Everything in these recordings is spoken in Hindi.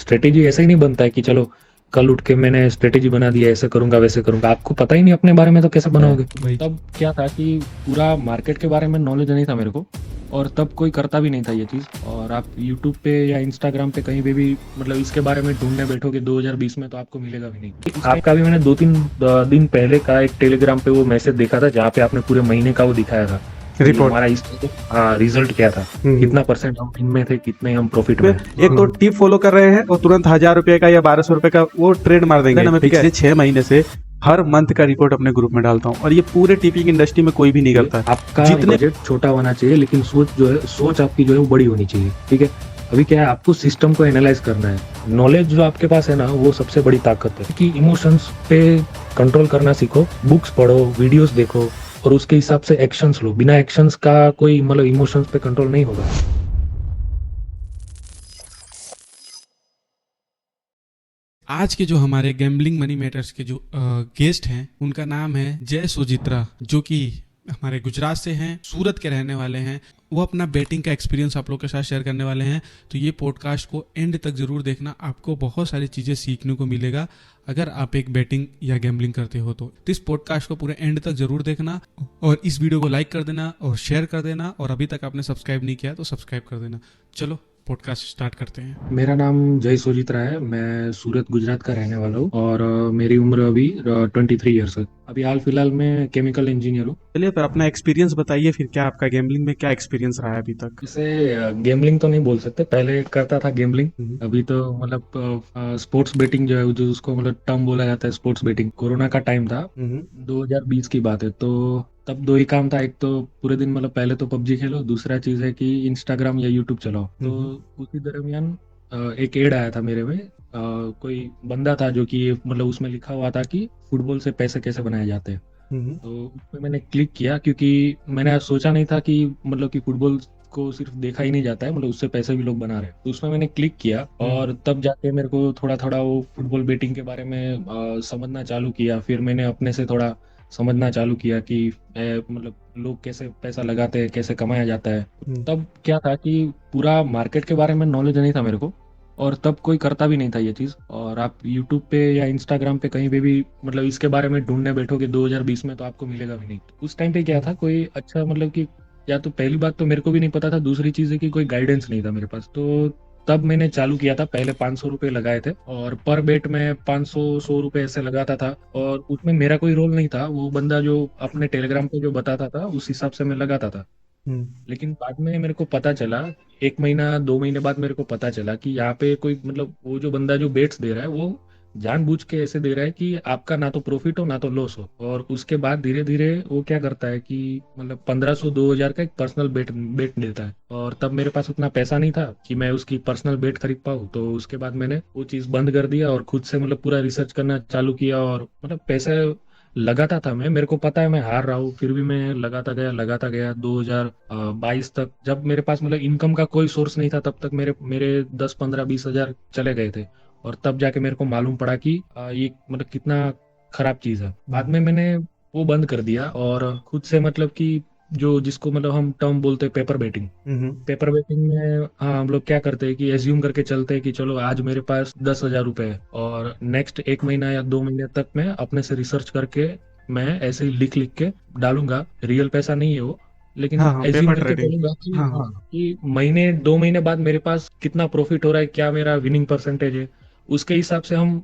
स्ट्रेटेजी ऐसे ही नहीं बनता है कि चलो कल उठ के मैंने स्ट्रेटेजी बना दिया, ऐसे करूंगा वैसे करूंगा। आपको पता ही नहीं अपने बारे में, तो कैसे बनाओगे? तब क्या था कि पूरा मार्केट के बारे में नॉलेज नहीं था मेरे को, और तब कोई करता भी नहीं था ये चीज़। और आप यूट्यूब पे या इंस्टाग्राम पे कहीं पे भी मतलब इसके बारे में ढूंढने बैठोगे 2020 में, तो आपको मिलेगा भी नहीं। आपका भी मैंने 2-3 दिन पहले का एक टेलीग्राम पे वो मैसेज देखा था, जहाँ पे आपने पूरे महीने का वो दिखाया था कि रिपोर्ट। हमारा इस हाँ रिजल्ट क्या था, कितना परसेंट हम इनमें थे, कितने हम प्रॉफिट में। एक तो टिप फॉलो कर रहे हैं और तुरंत 1000 रुपए का या 1200 रुपए का वो ट्रेड मार देंगे। मैं पिछले 6 महीने से हर मंथ का रिपोर्ट अपने ग्रुप में डालता हूँ, और ये पूरे टीपिंग इंडस्ट्री में कोई भी नहीं करता है। आपका जितने बजट छोटा होना चाहिए, लेकिन सोच जो है, सोच आपकी जो है वो बड़ी होनी चाहिए। ठीक है, अभी क्या है, आपको सिस्टम को एनालाइज करना है। नॉलेज जो आपके पास है ना, वो सबसे बड़ी ताकत है। कि इमोशंस पे कंट्रोल करना सीखो, बुक्स पढ़ो, वीडियोस देखो, और उसके हिसाब से एक्शंस लो। बिना एक्शंस का कोई मतलब इमोशंस पे कंट्रोल नहीं होगा। आज के जो हमारे गैम्बलिंग मनी मैटर्स के जो गेस्ट हैं, उनका नाम है जय सोजित्रा, जो कि हमारे गुजरात से हैं, सूरत के रहने वाले हैं। वो अपना बैटिंग का एक्सपीरियंस आप लोग के साथ शेयर करने वाले हैं। तो ये पॉडकास्ट को एंड तक जरूर देखना, आपको बहुत सारी चीज़ें सीखने को मिलेगा अगर आप एक बैटिंग या गैम्बलिंग करते हो तो इस पॉडकास्ट को पूरे एंड तक जरूर देखना, और इस वीडियो को लाइक कर देना और शेयर कर देना, और अभी तक आपने सब्सक्राइब नहीं किया तो सब्सक्राइब कर देना। चलो पॉडकास्ट स्टार्ट करते हैं। मेरा नाम जय सोजित्रा है, मैं सूरत गुजरात का रहने वाला हूँ, और मेरी उम्र अभी 23 ईयर्स है। अभी हाल फिलहाल मैं केमिकल इंजीनियर हूँ। चलिए फिर अपना एक्सपीरियंस बताइए, फिर क्या आपका गैम्बलिंग में क्या एक्सपीरियंस रहा है अभी तक। इसे गेमलिंग तो नहीं बोल सकते, पहले करता था गेमलिंग। अभी तो मतलब स्पोर्ट्स बेटिंग जो है, जो उसको मतलब टर्म बोला जाता है स्पोर्ट्स बेटिंग। कोरोना का टाइम था, 2020 की बात है। तो तब दो ही काम था, एक तो पूरे दिन मतलब पहले तो पबजी खेलो, दूसरा चीज है कि इंस्टाग्राम या यूट्यूब चलाओ। तो उसी दरमियान एक एड आया था मेरे में। कोई बंदा था जो कि मतलब उसमें लिखा हुआ था कि फुटबॉल से पैसे कैसे बनाए जाते हैं। तो उसमें मैंने क्लिक किया, क्योंकि मैंने सोचा नहीं था कि मतलब कि फुटबॉल को सिर्फ देखा ही नहीं जाता है, मतलब उससे पैसे भी लोग बना रहे हैं। तो उसमें मैंने क्लिक किया, और तब जाके मेरे को थोड़ा थोड़ा वो फुटबॉल बेटिंग के बारे में समझना चालू किया। फिर मैंने अपने से थोड़ा समझना चालू किया कि मतलब लोग कैसे पैसा लगाते हैं, कैसे कमाया जाता है। तब क्या था कि पूरा मार्केट के बारे में नॉलेज नहीं था मेरे को, और तब कोई करता भी नहीं था ये चीज़। और आप यूट्यूब पे या इंस्टाग्राम पे कहीं पे भी मतलब इसके बारे में ढूंढने बैठोगे 2020 में, तो आपको मिलेगा भी नहीं। उस टाइम पे क्या था, कोई अच्छा मतलब कि, या तो पहली बात तो मेरे को भी नहीं पता था, दूसरी चीज़ है कि कोई गाइडेंस नहीं था मेरे पास। तो तब मैंने चालू किया था, पहले 500 रुपये लगाए थे, और पर बेट में 500-100 रुपये ऐसे लगाता था। और उसमें मेरा कोई रोल नहीं था, वो बंदा जो अपने टेलीग्राम पे जो बताता था उस हिसाब से मैं लगाता था। लेकिन बाद में मेरे को पता चला, 1 महीना 2 महीने बाद मेरे को पता चला कि यहाँ पे कोई मतलब वो जो बंदा जो बेट्स दे रहा है, वो जानबूझ के ऐसे दे रहा है कि आपका ना तो प्रॉफिट हो ना तो लॉस हो। और उसके बाद धीरे धीरे वो क्या करता है कि मतलब 1500-2000 का एक पर्सनल बेट बेट देता है। और तब मेरे पास उतना पैसा नहीं था कि मैं उसकी पर्सनल बेट खरीद पाऊँ। तो उसके बाद मैंने वो चीज़ बंद कर दिया, और खुद से मतलब पूरा रिसर्च करना चालू किया। और मतलब पैसे लगाता था मैं, मेरे को पता है मैं हार रहा हूँ, फिर भी मैं लगाता गया 2022 तक। जब मेरे पास मतलब इनकम का कोई सोर्स नहीं था, तब तक मेरे मेरे 10-15-20 हज़ार चले गए थे। और तब जाके मेरे को मालूम पड़ा कि ये मतलब कितना खराब चीज़ है। बाद में मैंने वो बंद कर दिया, और खुद से मतलब कि जो जिसको मतलब हम टर्म बोलते हैं पेपर बेटिंग। पेपर बेटिंग में हाँ, हम लोग क्या करते हैं कि एज्यूम करके चलते हैं कि चलो आज मेरे पास 10,000 रुपए है, और नेक्स्ट 1 महीना या 2 महीने तक मैं अपने से रिसर्च करके मैं ऐसे ही लिख लिख के डालूंगा। रियल पैसा नहीं है वो, लेकिन हाँ हाँ, एज्यूम पेपर करके ट्रेडिंग। चलूंगा कि हाँ हाँ। हाँ, कि महीने 2 महीने बाद मेरे पास कितना प्रॉफिट हो रहा है, क्या मेरा विनिंग परसेंटेज है। उसके हिसाब से हम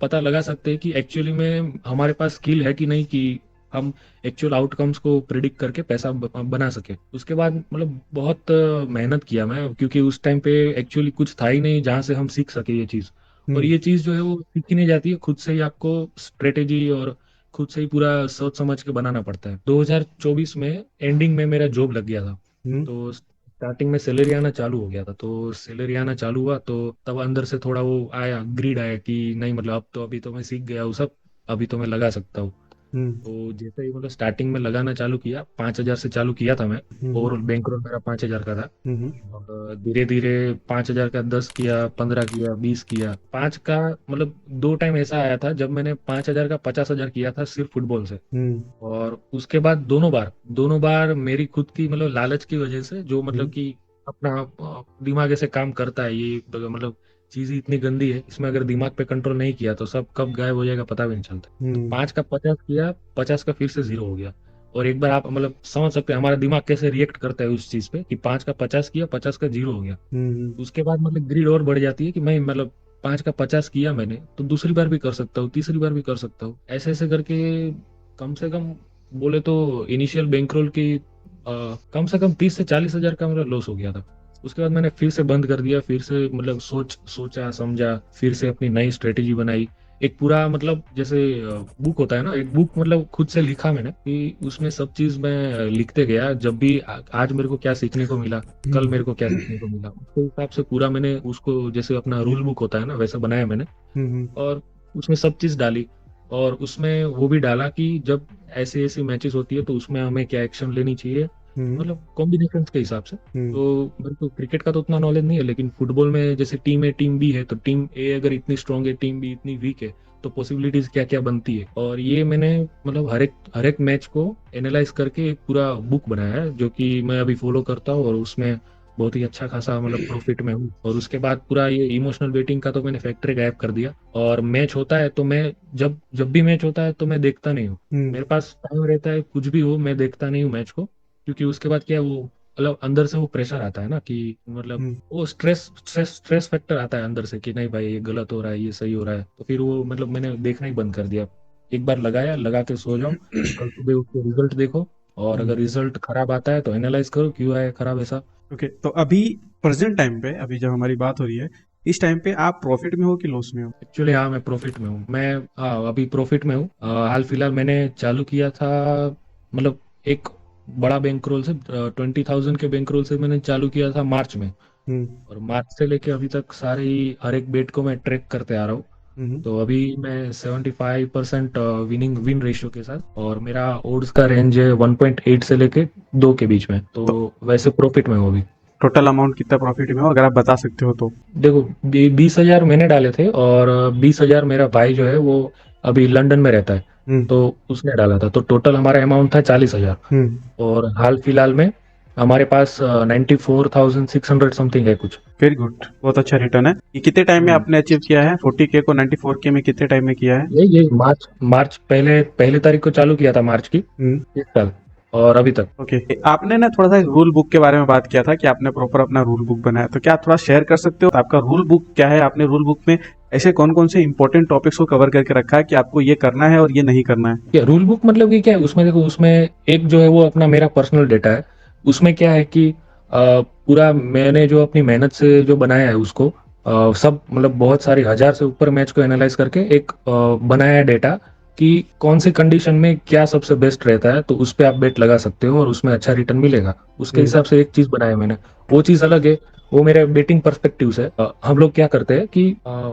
पता लगा सकते हैं कि एक्चुअली में हमारे पास स्किल है कि नहीं, कि हम एक्चुअल आउटकम्स को प्रिडिक्ट करके पैसा बना सके। उसके बाद मतलब बहुत मेहनत किया मैं, क्योंकि उस टाइम पे एक्चुअली कुछ था ही नहीं जहाँ से हम सीख सके ये चीज़। और ये चीज़ जो है वो सीखी नहीं जाती है, खुद से ही आपको स्ट्रेटेजी और खुद से ही पूरा सोच समझ के बनाना पड़ता है। 2024 में एंडिंग में मेरा जॉब लग गया था। तो स्टार्टिंग में सैलरी आना चालू हो गया था, तो सैलरी आना चालू हुआ तो तब अंदर से थोड़ा वो आया, ग्रीड आया कि नहीं मतलब अब तो अभी तो मैं सीख गया हूँ सब, अभी तो मैं लगा सकता हूँ। तो जैसे ही मतलब स्टार्टिंग में लगाना चालू किया, 5,000 से चालू किया था मैं। ओवरऑल बैंक रोल मेरा 5,000 का था। और धीरे धीरे 5,000 का 10 किया, 15 किया, 20 किया, 5 का मतलब 2 टाइम ऐसा आया था जब मैंने 5,000 का 50,000 किया था सिर्फ फुटबॉल से। और उसके बाद दोनों बार मेरी खुद की मतलब लालच की वजह से, जो मतलब कि अपना दिमाग ऐसे काम करता है ये मतलब चीज ही इतनी गंदी है, इसमें अगर दिमाग पे कंट्रोल नहीं किया तो सब कब गायब हो जाएगा पता भी नहीं चलता। तो 5 का 50 किया, 50 का फिर से 0 हो गया। और एक बार आप मतलब समझ सकते हैं हमारा दिमाग कैसे रिएक्ट करता है उस चीज पे कि 5 का 50 किया, 50 का 0 हो गया। उसके बाद मतलब ग्रिड और बढ़ जाती है कि मैं मतलब 5 का 50 किया मैंने तो दूसरी बार भी कर सकता हूँ, तीसरी बार भी कर सकता हूँ, ऐसे ऐसे करके कम से कम बोले तो इनिशियल बैंकरोल की कम से कम 30 से 40 हजार का मेरा लॉस हो गया था। उसके बाद मैंने फिर से बंद कर दिया, फिर से मतलब सोचा समझा, फिर से अपनी नई स्ट्रेटेजी बनाई। एक पूरा मतलब जैसे बुक होता है ना, एक बुक मतलब खुद से लिखा मैंने कि उसमें सब चीज मैं लिखते गया। जब भी आज मेरे को क्या सीखने को मिला, कल मेरे को क्या सीखने को मिला, उसके हिसाब से पूरा मैंने उसको जैसे अपना रूल बुक होता है ना वैसा बनाया मैंने। और उसमें सब चीज डाली। और उसमें वो भी डाला कि जब ऐसे ऐसी मैचेस होती है तो उसमें हमें क्या एक्शन लेनी चाहिए, मतलब कॉम्बिनेशन के हिसाब से। तो मेरे को क्रिकेट का तो उतना नॉलेज नहीं है, लेकिन फुटबॉल में जैसे टीम ए टीम बी है, तो टीम ए अगर इतनी स्ट्रांग है, टीम बी इतनी वीक है, तो पॉसिबिलिटीज क्या क्या बनती है। और ये मैंने मतलब हर एक मैच को एनालाइज करके एक पूरा बुक बनाया है जो कि मैं अभी फॉलो करता हूँ, और उसमें बहुत ही अच्छा खासा मतलब प्रॉफिट में हूँ। और उसके बाद पूरा ये इमोशनल बेटिंग का तो मैंने फैक्ट्री गायब कर दिया। और मैच होता है तो मैं जब जब भी मैच होता है तो मैं देखता नहीं हूँ। मेरे पास टाइम रहता है, कुछ भी हो मैं देखता नहीं हूँ मैच को, क्योंकि उसके बाद क्या है वो मतलब अंदर से वो प्रेशर आता है ना कि मतलब वो स्ट्रेस फैक्टर आता है अंदर से कि नहीं भाई ये गलत हो रहा है, ये सही हो रहा है। तो फिर वो मतलब मैंने देखना ही बंद कर दिया। एक बार लगाया, लगा के सो जाओ, कल सुबह उठ के रिजल्ट देखो, और अगर रिजल्ट खराब आता है तो एनालाइज करो क्यों आया खराब ऐसा। ओके, तो अभी प्रेजेंट टाइम पे, अभी जब हमारी बात हो रही है, इस टाइम पे आप प्रॉफिट में हो कि लॉस में हो? एक्चुअली हाँ, मैं प्रॉफिट में हूँ। मैं हाँ अभी प्रॉफिट में हूँ। हाल फिलहाल मैंने चालू किया था, मतलब एक बड़ा बैंक रोल से 20,000 के बैंक रोल से मैंने चालू किया था मार्च में। हम्म और मार्च से लेके अभी तक सारे ही हर एक बेट को मैं ट्रैक करते आ रहा हूँ। हम्म तो अभी मैं 75% विन रेशियो के साथ, और मेरा ओड्स का रेंज है 1.8 से लेके 2 के बीच में। तो तो वैसे प्रॉफिट में हूँ अभी। टोटल अमाउंट कितना प्रॉफिट में हो, अगर आप बता सकते हो तो? देखो 20,000 मैंने डाले थे, और 20,000 मेरा भाई जो है वो अभी लंदन में रहता है, हम्म तो उसने डाला था। तो टोटल हमारा अमाउंट था 40,000। हम्म और हाल फिलहाल में हमारे पास 94,600 समथिंग है कुछ। वेरी गुड, बहुत अच्छा रिटर्न है। ये कितने टाइम में हम्म। आपने अचीव किया है? 40K को 94K में कितने टाइम में किया है? ये मार्च मार्च पहले पहले तारीख को चालू किया था, मार्च की हम्म इस साल, और अभी तक। ओके, आपने ना थोड़ा सा रूल बुक के बारे में बात किया था कि आपने प्रॉपर अपना रूल बुक बनाया, तो क्या आप थोड़ा शेयर कर सकते हो आपका रूल बुक क्या है? आपने रूल बुक में ऐसे कौन कौन से इंपॉर्टेंट टॉपिक्स को कवर करके रखा है कि आपको ये करना है और ये नहीं करना है? क्या रूल बुक मतलब कि क्या है उसमें, देखो उसमें एक जो है वो अपना मेरा पर्सनल डेटा है। उसमें क्या है कि पूरा मैंने जो अपनी मेहनत से जो बनाया है उसको सब मतलब बहुत सारी 1,000 से ऊपर मैच को एनालाइज करके एक बनाया है डेटा कि कौन सी कंडीशन में क्या सबसे बेस्ट रहता है, तो उस पे आप बेट लगा सकते हो और उसमें अच्छा रिटर्न मिलेगा। उसके हिसाब से एक चीज बनाया मैंने, वो चीज अलग है। वो मेरे बेटिंग पर्सपेक्टिव है। हम लोग क्या करते हैं कि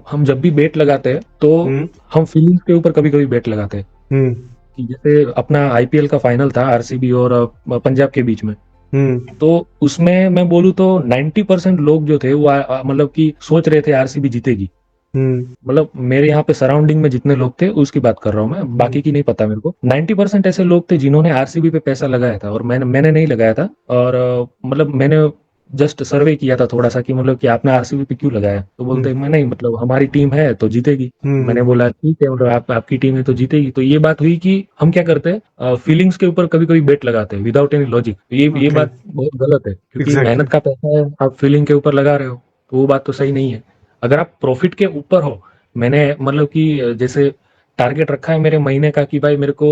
हम जब भी बेट लगाते हैं तो हम्म हम फीलिंग्स के ऊपर कभी कभी बेट लगाते हैं। हम्म कि जैसे अपना आईपीएल का फाइनल था आरसीबी और पंजाब के बीच में, हम्म तो उसमें मैं बोलूँ तो 90% लोग जो थे वो मतलब कि सोच रहे थे आरसीबी जीतेगी। हम्म मतलब मेरे यहाँ पे सराउंडिंग में जितने लोग थे उसकी बात कर रहा हूँ मैं, बाकी की नहीं पता मेरे को। 90% ऐसे लोग थे जिन्होंने आरसीबी पे पैसा लगाया था, और मैंने नहीं लगाया था। और मतलब मैंने जस्ट सर्वे किया था थोड़ा सा कि मतलब कि आपने आरसीबी पे क्यों लगाया, तो बोलते मैं नहीं, मतलब हमारी टीम है तो जीतेगी। मैंने हम्म बोला ठीक है, मतलब आपकी टीम है तो जीतेगी। तो ये बात हुई कि हम क्या करते हैं फीलिंग्स के ऊपर कभी कभी बेट लगाते हैं विदाउट एनी लॉजिक। ये ओके, बात बहुत गलत है, क्योंकि एग्जैक्टली। मेहनत का पैसा है, आप फीलिंग के ऊपर लगा रहे हो, तो वो बात तो सही नहीं है। अगर आप प्रॉफिट के ऊपर हो, मैंने मतलब कि जैसे टारगेट रखा है मेरे महीने का कि भाई मेरे को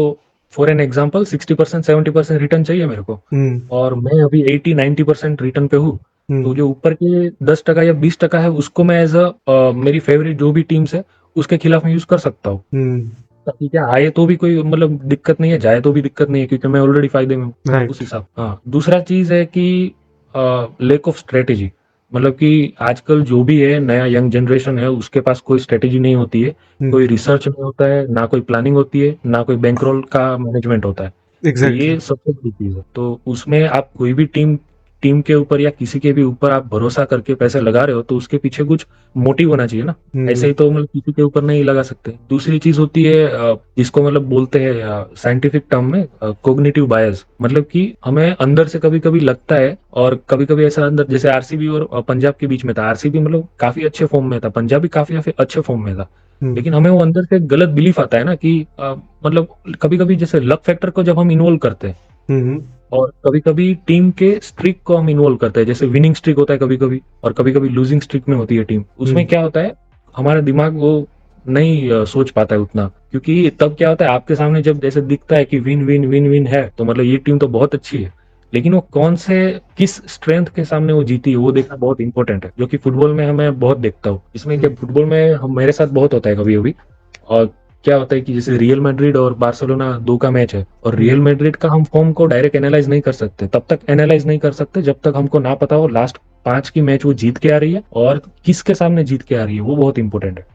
फॉर एन एग्जांपल 60% 70% रिटर्न चाहिए मेरे को, हम्म और मैं अभी 80-90% रिटर्न पे हूँ। तो हम्म जो ऊपर के 10% या 20% है उसको मैं एज अ मेरी फेवरेट जो भी टीम्स है उसके खिलाफ मैं यूज कर सकता हूँ, हम्म ताकि क्या आए तो भी कोई मतलब दिक्कत नहीं है, जाए तो भी दिक्कत नहीं है, क्योंकि मैं ऑलरेडी फायदे में हूँ उस राइट। हिसाब। हाँ, दूसरा चीज है कि लेक ऑफ स्ट्रेटेजी। मतलब कि आजकल जो भी है नया यंग जनरेशन है उसके पास कोई स्ट्रेटेजी नहीं होती है, कोई रिसर्च नहीं होता है, ना कोई प्लानिंग होती है, ना कोई बैंकरोल का मैनेजमेंट होता है। तो एग्जैक्टली। ये सबसे बड़ी चीज है। तो उसमें आप कोई भी टीम टीम के ऊपर या किसी के भी ऊपर आप भरोसा करके पैसे लगा रहे हो तो उसके पीछे कुछ मोटिव होना चाहिए ना। ऐसे ही तो मतलब किसी के ऊपर नहीं लगा सकते। दूसरी चीज होती है जिसको मतलब बोलते हैं साइंटिफिक टर्म में कोग्निटिव बायस, मतलब कि हमें अंदर से कभी कभी लगता है, और कभी कभी ऐसा अंदर, जैसे आरसीबी और पंजाब के बीच में था, आरसीबी मतलब काफी अच्छे फॉर्म में था, पंजाब भी काफी अच्छे फॉर्म में था, लेकिन हमें वो अंदर से गलत बिलीफ आता है ना कि मतलब कभी कभी जैसे लक फैक्टर को जब हम इन्वॉल्व करते हैं और कभी कभी टीम के स्ट्रिक को हम इन्वॉल्व करते हैं, जैसे विनिंग स्ट्रिक होता है कभी कभी और कभी कभी लूजिंग स्ट्रिक में होती है टीम, उसमें क्या होता है हमारा दिमाग वो नहीं सोच पाता है उतना, क्योंकि तब क्या होता है आपके सामने जब जैसे दिखता है कि विन विन विन विन है तो मतलब ये टीम तो बहुत अच्छी है, लेकिन वो कौन से किस स्ट्रेंथ के सामने वो जीती है वो देखना बहुत इंपॉर्टेंट है, जो कि फुटबॉल में हमें बहुत देखता हूँ। इसमें क्या फुटबॉल में मेरे साथ बहुत होता है कभी कभी, और क्या होता है कि जैसे रियल मैड्रिड और बार्सिलोना दो का मैच है और रियल मैड्रिड का हम फॉर्म को डायरेक्ट एनालाइज नहीं कर सकते, तब तक एनालाइज नहीं कर सकते जब तक हमको ना पता हो लास्ट 5 की मैच वो जीत के आ रही है और किसके सामने जीत के आ रही है, वो बहुत इंपॉर्टेंट है।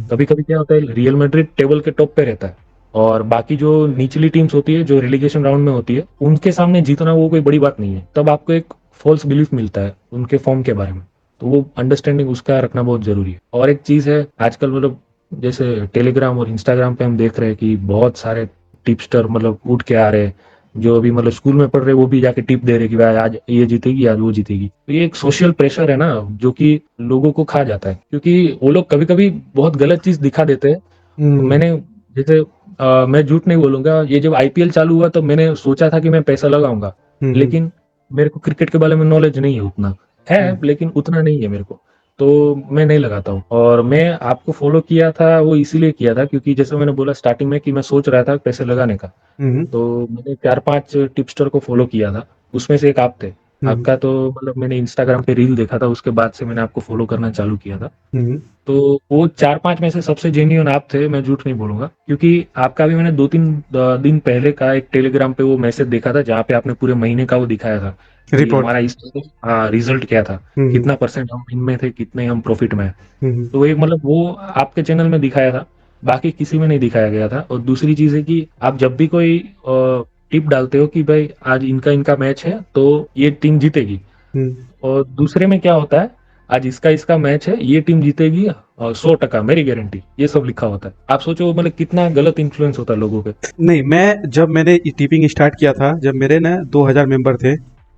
कभी कभी क्या होता है रियल मैड्रिड टेबल के टॉप पे रहता है और बाकी जो निचली टीम्स होती है जो रिलीगेशन राउंड में होती है उनके सामने जीतना वो कोई बड़ी बात नहीं है, तब आपको एक फॉल्स बिलीफ मिलता है उनके फॉर्म के बारे में, तो वो अंडरस्टैंडिंग उसका रखना बहुत जरूरी है। और एक चीज है आजकल मतलब जैसे टेलीग्राम और इंस्टाग्राम पे हम देख रहे हैं कि बहुत सारे टिपस्टर मतलब उठ के आ रहे हैं, जो अभी मतलब स्कूल में पढ़ रहे हैं वो भी जाके टिप दे रहे हैं कि भाई आज ये जीतेगी आज वो जीतेगी, तो ये एक सोशल प्रेशर है ना जो कि लोगों को खा जाता है, क्योंकि वो लोग कभी कभी बहुत गलत चीज दिखा देते हैं। तो मैंने जैसे मैं झूठ नहीं बोलूंगा, ये जब आईपीएल चालू हुआ तो मैंने सोचा था कि मैं पैसा लगाऊंगा, लेकिन मेरे को क्रिकेट के बारे में नॉलेज नहीं है उतना, है लेकिन उतना नहीं है मेरे को, तो मैं नहीं लगाता हूँ। और मैं आपको फॉलो किया था वो इसीलिए किया था क्योंकि जैसे मैंने बोला स्टार्टिंग में कि मैं सोच रहा था पैसे लगाने का, तो मैंने 4-5 टिपस्टर को फॉलो किया था, उसमें से एक आप थे। आपका तो मतलब मैंने इंस्टाग्राम पे रील देखा था, उसके बाद से मैंने आपको फॉलो करना चालू किया था, तो वो 4-5 में से सबसे जेन्युइन आप थे, मैं झूठ नहीं बोलूंगा, क्योंकि आपका भी मैंने 2-3 दिन पहले का एक टेलीग्राम पे वो मैसेज देखा था जहाँ पे आपने पूरे महीने का वो दिखाया था कि रिपोर्ट। हमारा इस रिजल्ट क्या था, कितना परसेंट हम इनमें थे, कितने हम प्रॉफिट में हैं। तो एक मतलब वो आपके चैनल में दिखाया था, बाकी किसी में नहीं दिखाया गया था। और दूसरी चीज है कि आप जब भी कोई टिप डालते हो कि भाई आज इनका इनका मैच है तो ये टीम जीतेगी, और दूसरे में क्या होता है आज इसका इसका मैच है ये टीम जीतेगी और 100% मेरी गारंटी, ये सब लिखा होता है। आप सोचो मतलब कितना गलत इन्फ्लुएंस होता है लोगों पे। नहीं, मैं जब मैंने टिपिंग स्टार्ट किया था, जब मेरे ना 2000 मेंबर थे,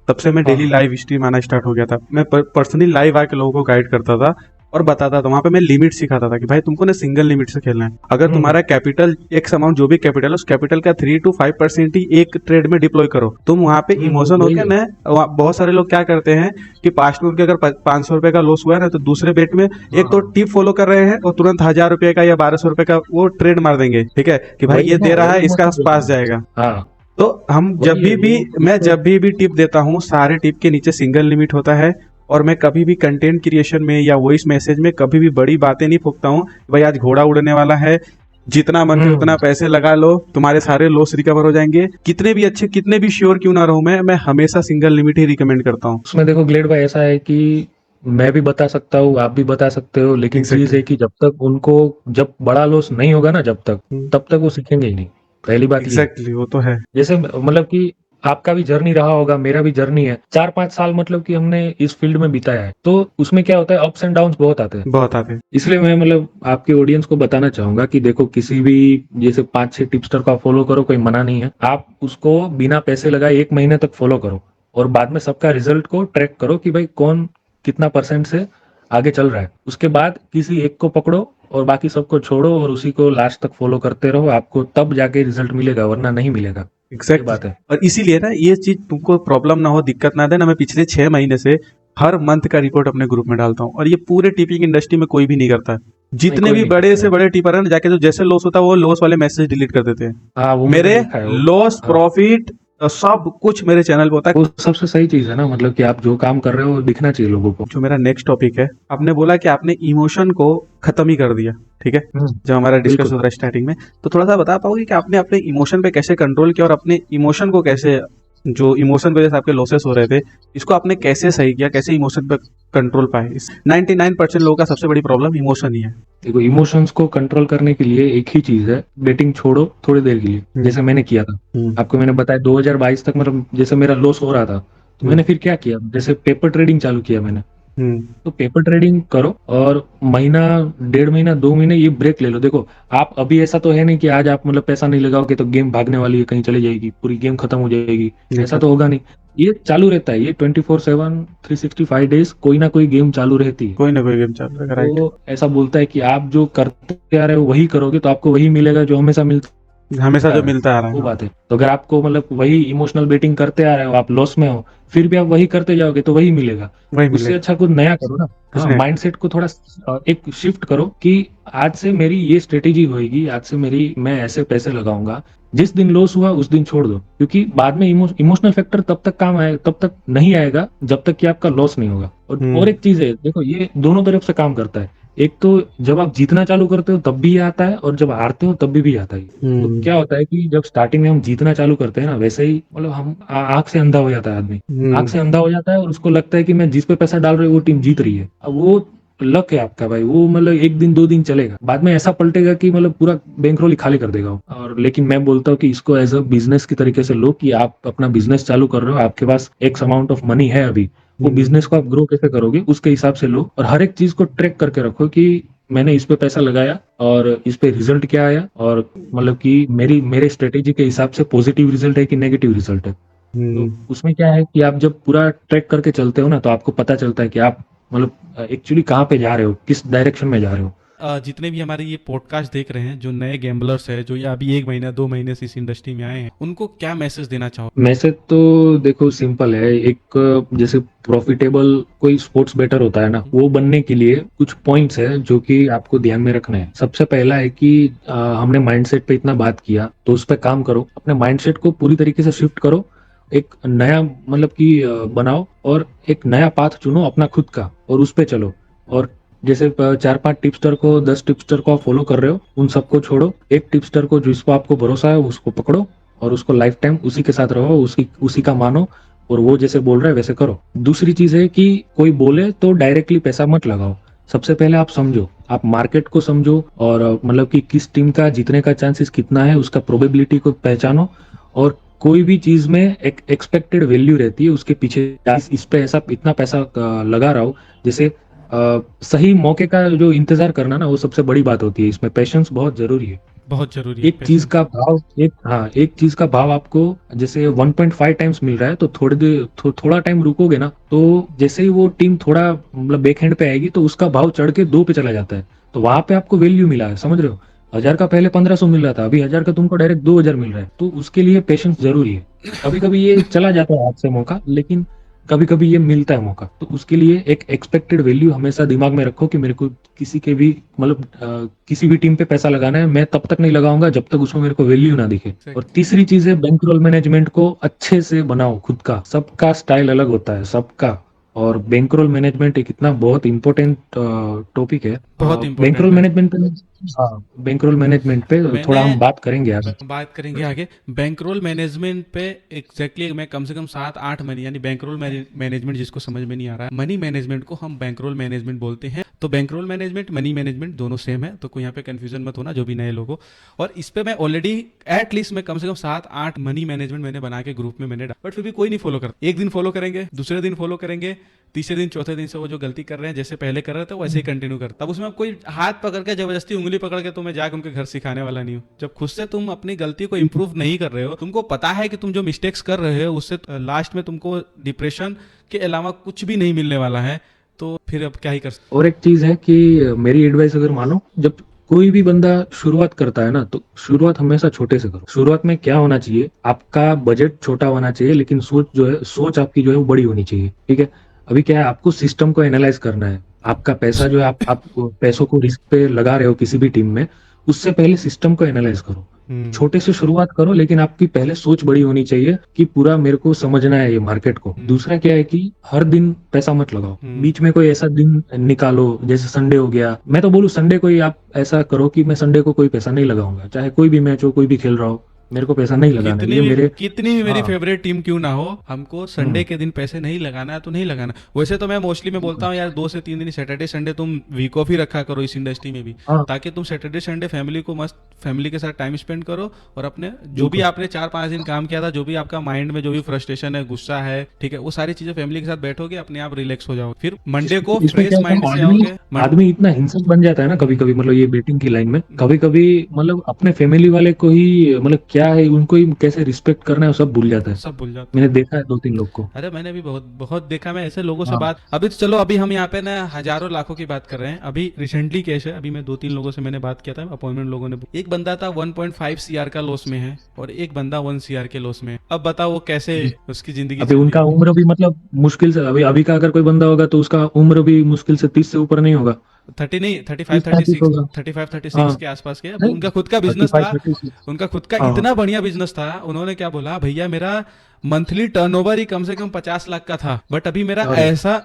तब से मैं डेली लाइव स्ट्रीम आना स्टार्ट हो गया था। मैं पर्सनली लाइव आके लोगों को गाइड करता था और बताता था, वहां पे मैं लिमिट सिखाता था कि भाई तुमको ना सिंगल लिमिट से खेलना है। अगर तुम्हारा कैपिटल एक्स अमाउंट जो भी कैपिटल है उस कैपिटल का 3 to 5% ही एक ट्रेड में डिप्लॉय करो। तुम वहां पे इमोशन हो गया ना, बहुत सारे लोग क्या करते हैं कि पास्ट में उनके अगर 500 रुपए का लॉस हुआ है ना, तो दूसरे बेट में एक तो टिप फॉलो कर रहे हैं और तुरंत 1000 रुपए का या 1200 रुपए का वो ट्रेड मार देंगे, ठीक है कि भाई ये दे रहा है इसका पास जाएगा। तो हम जब भी मैं जब भी टिप देता हूँ, सारे टिप के नीचे सिंगल लिमिट होता है, और मैं कभी भी कंटेंट क्रिएशन में या वॉइस मैसेज में कभी भी बड़ी बातें नहीं फूकता हूँ। भाई आज घोड़ा उड़ने वाला है, जितना मन है उतना पैसे लगा लो, तुम्हारे सारे लॉस रिकवर हो जाएंगे, कितने भी अच्छे कितने भी श्योर क्यों ना रहूं, मैं हमेशा सिंगल लिमिट ही रिकमेंड करता हूँ। उसमें देखो ग्लेड भाई ऐसा है कि मैं भी बता सकता हूँ आप भी बता सकते हो, लेकिन चीज है कि जब तक उनको जब बड़ा लॉस नहीं होगा ना जब तक तब तक वो सीखेंगे ही नहीं, पहली बात एग्जैक्टली वो तो है। जैसे मतलब कि आपका भी जर्नी रहा होगा, मेरा भी जर्नी है, 4-5 साल मतलब कि हमने इस फील्ड में बिताया है, तो उसमें क्या होता है अप्स एंड डाउन्स बहुत आते हैं, बहुत आते हैं। इसलिए मैं मतलब आपके ऑडियंस को बताना चाहूंगा कि देखो किसी भी जैसे 5-6 टिप्सटर को फॉलो करो, कोई मना नहीं है, आप उसको बिना पैसे लगाए 1 महीने तक फॉलो करो और बाद में सबका रिजल्ट को ट्रैक करो कि भाई कौन कितना परसेंट से आगे चल रहा है, उसके बाद किसी एक को पकड़ो और बाकी सबको छोड़ो और उसी को लास्ट तक फॉलो करते रहो, आपको तब जाके रिजल्ट मिलेगा वरना नहीं मिलेगा। एग्जैक्ट बात है। और इसीलिए ना ये चीज तुमको प्रॉब्लम ना हो, दिक्कत ना दे ना, मैं पिछले 6 महीने से हर मंथ का रिपोर्ट अपने ग्रुप में डालता हूँ, और ये पूरे टिपिंग इंडस्ट्री में कोई भी नहीं करता। जितने भी बड़े से बड़े टिपर हैं जाके जो जैसे लॉस होता है वो लॉस वाले मैसेज डिलीट कर देते हैं। मेरे लॉस प्रॉफिट सब कुछ मेरे चैनल पे होता है। वो सबसे सही चीज है ना, मतलब कि आप जो काम कर रहे हो वो दिखना चाहिए लोगों को। जो मेरा नेक्स्ट टॉपिक है, आपने बोला कि आपने इमोशन को खत्म ही कर दिया, ठीक है, जब हमारा डिस्कस हो रहा है स्टार्टिंग में, तो थोड़ा सा बता पाओगे कि आपने अपने इमोशन पे कैसे कंट्रोल किया और अपने इमोशन को कैसे, जो इमोशन की वजह से आपके लॉसेस हो रहे थे, इसको आपने कैसे सही किया, कैसे इमोशन पे कंट्रोल पाए? 99% लोगों का सबसे बड़ी प्रॉब्लम इमोशन ही है। देखो इमोशंस को कंट्रोल करने के लिए एक ही चीज है, बेटिंग छोड़ो थोड़ी देर के लिए, जैसे मैंने किया था, आपको मैंने बताया 2022 तक मतलब जैसे मेरा लॉस हो रहा था तो मैंने फिर क्या किया, जैसे पेपर ट्रेडिंग चालू किया मैंने। हम्म तो पेपर ट्रेडिंग करो और महीना, 1.5 महीना, 2 महीने ये ब्रेक ले लो। देखो आप अभी ऐसा तो है नहीं कि आज आप मतलब पैसा नहीं लगाओगे तो गेम भागने वाली है, कहीं चली जाएगी, पूरी गेम खत्म हो जाएगी, ऐसा अच्छा, तो होगा नहीं। ये चालू रहता है, ये 24/7 365 डेज कोई ना कोई गेम चालू रहती है। कोई ना कोई गेम चल रहा है, राइट। तो ऐसा बोलता है कि आप जो करते आ रहे हो वही करोगे तो आपको वही मिलेगा जो हमेशा मिलता हमेशा जो है। मिलता आ रहा है, वो हाँ। बात है। तो अगर आपको मतलब वही इमोशनल बेटिंग करते आ रहे हो, आप लॉस में हो, फिर भी आप वही करते जाओगे तो वही मिलेगा। वही उससे मिलेगा। अच्छा कुछ नया करो ना। कुछ हाँ, नहीं। माइंडसेट को थोड़ा एक शिफ्ट करो कि आज से मेरी ये स्ट्रेटेजी होएगी, आज से मेरी मैं ऐसे पैसे लगाऊंगा। जिस दिन लॉस हुआ उस दिन छोड़ दो, क्योंकि बाद में इमोशनल फैक्टर तब तक काम आए, तब तक नहीं आएगा जब तक कि आपका लॉस नहीं होगा। और हम्म एक चीज है, देखो ये दोनों तरफ से काम करता है। एक तो जब आप जीतना चालू करते हो तब भी ये आता है, और जब हारते हो तब भी आता है। तो हम्म क्या होता है कि जब स्टार्टिंग में हम जीतना चालू करते हैं ना, वैसे ही मतलब हम आंख से अंधा हो जाता है आदमी। आंख हम्म से अंधा हो जाता है और उसको लगता है कि मैं जिस पे पैसा डाल रही हूँ वो टीम जीत रही है। अब वो लक है आपका भाई, वो मतलब 1 दिन 2 दिन चलेगा, बाद में ऐसा पलटेगा कि मतलब पूरा बैंकरोल ही खाली कर देगा वो। और लेकिन मैं बोलता हूँ कि इसको एज अ बिजनेस की तरीके से लो, कि आप अपना बिजनेस चालू कर रहे हो, आपके पास एक्स अमाउंट ऑफ मनी है अभी, वो हम्म बिजनेस को आप ग्रो कैसे करोगे उसके हिसाब से लो, और हर एक चीज को ट्रैक करके रखो कि मैंने इस पे पैसा लगाया और इस पे रिजल्ट क्या आया, और मतलब कि मेरे स्ट्रेटेजी के हिसाब से पॉजिटिव रिजल्ट है कि नेगेटिव रिजल्ट है। तो हम्म उसमें क्या है कि आप जब पूरा ट्रैक करके चलते हो ना, तो आपको पता चलता है कि आप मतलब एक्चुअली कहाँ पे जा रहे हो, किस डायरेक्शन में जा रहे हो। जितने भी हमारे ये पॉडकास्ट देख रहे हैं, जो नए गैम्बलर्स हैं, जो या अभी 1 महीना 2 महीने से इस इंडस्ट्री में आए हैं, उनको क्या मैसेज देना चाहो? मैसेज तो देखो सिंपल है। एक जैसे प्रॉफिटेबल कोई स्पोर्ट्स बेटर होता है ना, वो बनने के लिए कुछ पॉइंट्स है जो कि आपको ध्यान में रखना है। सबसे पहला है कि हमने माइंडसेट पे इतना बात किया तो उस पर काम करो, अपने माइंडसेट को पूरी तरीके से शिफ्ट करो, एक नया मतलब कि बनाओ, और एक नया पाथ चुनो अपना खुद का, और उस पे चलो। और जैसे 4-5 टिप्सटर को 10 टिप्सटर को आप फॉलो कर रहे हो, उन सबको छोड़ो, एक टिप्सटर को जिस पर आपको भरोसा है उसको पकड़ो, और उसको लाइफ टाइम उसी के साथ रहो, उसी का मानो, और वो जैसे बोल रहा है वैसे करो। दूसरी चीज है कि कोई बोले तो डायरेक्टली पैसा मत लगाओ। सबसे पहले आप समझो, आप मार्केट को समझो, और मतलब कि किस टीम का जीतने का चांसेस कितना है, उसका प्रोबेबिलिटी को पहचानो। और कोई भी चीज में एक एक्सपेक्टेड वैल्यू रहती है उसके पीछे, इस पे ऐसा इतना पैसा लगा रहा हो। जैसे सही मौके का जो इंतजार करना ना, वो सबसे बड़ी बात होती है, इसमें पेशेंस बहुत जरूरी है। बहुत जरूरी है एक चीज पेशेंस। का भाव एक हाँ एक चीज का भाव आपको जैसे 1.5 टाइम्स मिल रहा है, तो थोड़ी देर थोड़ा टाइम रुकोगे ना, तो जैसे ही वो टीम थोड़ा मतलब बैक हैंड पे आएगी तो उसका भाव चढ़ के 2 पे चला जाता है। तो वहां पे आपको वैल्यू मिला है, समझ रहे हो। 1000 का पहले 1500 मिल रहा था, अभी 1000 का तुमको डायरेक्ट 2000 मिल रहा है, तो उसके लिए पेशेंस जरूरी है। कभी कभी ये चला जाता है हाथ से मौका, लेकिन कभी कभी ये मिलता है मौका, तो उसके लिए एक एक्सपेक्टेड वैल्यू हमेशा दिमाग में रखो कि मेरे को किसी के भी मतलब किसी भी टीम पे पैसा लगाना है, मैं तब तक नहीं लगाऊंगा जब तक उसमें मेरे को वैल्यू ना दिखे। और तीसरी चीज है, बैंकरोल मैनेजमेंट को अच्छे से बनाओ खुद का। सबका स्टाइल अलग होता है सबका, और बैंकरोल मैनेजमेंट एक इतना बहुत इंपॉर्टेंट टॉपिक है। बहुत इंपॉर्टेंट बैंकरोल है। मैनेजमेंट पे, हाँ, बैंकरोल मैनेजमेंट पे मैंने थोड़ा हम बात करेंगे आगे। बात करेंगे आगे। बैंकरोल मैनेजमेंट पे एग्जैक्टली मैं कम से कम 7-8 मनी, यानी बैंकरोल मैनेजमेंट जिसको समझ में नहीं आ रहा है, मनी मैनेजमेंट को हम बैंकरोल मैनेजमेंट बोलते हैं। तो बैंकरोल मैनेजमेंट मनी मैनेजमेंट दोनों सेम है, तो कोई यहाँ पे कंफ्यूजन मत होना जो भी नए लोगों। और इस पे मैं ऑलरेडी एटलीस्ट मैं कम से कम 7-8 मनी मैनेजमेंट मैंने बना के ग्रुप में मैंने डाला, बट फिर भी कोई नहीं फॉलो करता। एक दिन फॉलो करेंगे, दूसरे दिन फॉलो करेंगे, तीसरे दिन चौथे दिन से वो जो गलती कर रहे हैं जैसे पहले कर रहे थे वैसे ही कंटिन्यू करता। अब उसमें कोई हाथ पकड़ के जबरदस्ती उंगली पकड़ के तो मैं जाकर उनके घर सिखाने वाला नहीं हूँ। जब खुद से तुम अपनी गलती को इंप्रूव नहीं कर रहे हो, तुमको पता है कि तुम जो मिस्टेक्स कर रहे हो उससे लास्ट में तुमको डिप्रेशन के अलावा कुछ भी नहीं मिलने वाला है, तो फिर अब क्या ही कर सकते। और एक चीज है कि मेरी एडवाइस अगर मानो, जब कोई भी बंदा शुरुआत करता है ना, तो शुरुआत हमेशा छोटे से करो। शुरुआत में क्या होना चाहिए, आपका बजट छोटा होना चाहिए, लेकिन सोच आपकी जो है वो बड़ी होनी चाहिए, ठीक है। अभी क्या है, आपको सिस्टम को एनालाइज करना है। आपका पैसा जो है, आप पैसों को रिस्क पे लगा रहे हो किसी भी टीम में, उससे पहले सिस्टम को एनालाइज करो। छोटे से शुरुआत करो, लेकिन आपकी पहले सोच बड़ी होनी चाहिए कि पूरा मेरे को समझना है ये मार्केट को। दूसरा क्या है कि हर दिन पैसा मत लगाओ, बीच में कोई ऐसा दिन निकालो, जैसे संडे हो गया। मैं तो बोलूँ संडे को ही आप ऐसा करो कि मैं संडे को कोई पैसा नहीं लगाऊंगा, चाहे कोई भी मैच हो, कोई भी खेल रहा हो, मेरे को पैसा नहीं लगाना है, कितनी ये भी मेरे। कितनी भी मेरी हाँ। फेवरेट टीम क्यों ना हो, हमको संडे के दिन पैसे नहीं लगाना है तो नहीं लगाना। वैसे तो मैं मोस्टली मैं बोलता हूँ यार 2 से 3 दिन सैटरडे संडे तुम वीक ऑफ ही रखा करो इस इंडस्ट्री में भी, हाँ ताकि तुम सैटरडे संडे फैमिली को मस्त फैमिली के साथ टाइम स्पेंड करो, और अपने जो भी बिल्कुल। आपने 4-5 दिन काम किया था, जो भी आपका माइंड में जो भी फ्रस्ट्रेशन है, गुस्सा है, ठीक है, वो सारी चीजें फैमिली के साथ बैठोगे अपने आप रिलैक्स हो जाओ, फिर मंडे को इसमें क्या फ्रेश होता माइंड है, से आदमी आओगे। आदमी इतना हिंसक बन जाता है ना कभी कभी, मतलब ये बेटिंग की लाइन में कभी कभी, मतलब अपने फैमिली वाले को ही, मतलब क्या है, उनको ही कैसे रिस्पेक्ट करना है वो सब भूल जाता है। सब भूल जाते मैंने हैं। देखा है 2-3 लोग को। अरे मैंने भी बहुत बहुत देखा, मैं ऐसे लोगों से हाँ। बात, अभी तो चलो अभी हम यहाँ पे ना हजारों लाखों की बात कर रहे हैं, अभी रिसेंटली केस है, अभी मैं 2-3 लोगों से मैंने बात किया था अपॉइंटमेंट, लोगों ने, एक बंदा था 1.5 सीआर का लॉस में है और एक बंदा 1 सीआर के लॉस में है। अब बताओ वो कैसे उसकी जिंदगी अभी चल रही उनका होगी। उम्र भी मतलब मुश्किल से, अभी अभी का अगर कोई बंदा होगा तो उसका उम्र भी मुश्किल से 30 से ऊपर नहीं होगा। 30 नहीं, 35 30-35 36, होगा। 35 36 हाँ। के आसपास के। अब नहीं, उनका खुद का बिजनेस 35 था, 36। उनका खुद का हाँ। इतना बढ़िया बिजनेस था, उन्होंने क्या बोला, भैया मेरा मंथली टर्नओवर ही कम से कम 50 लाख का था, बट अरे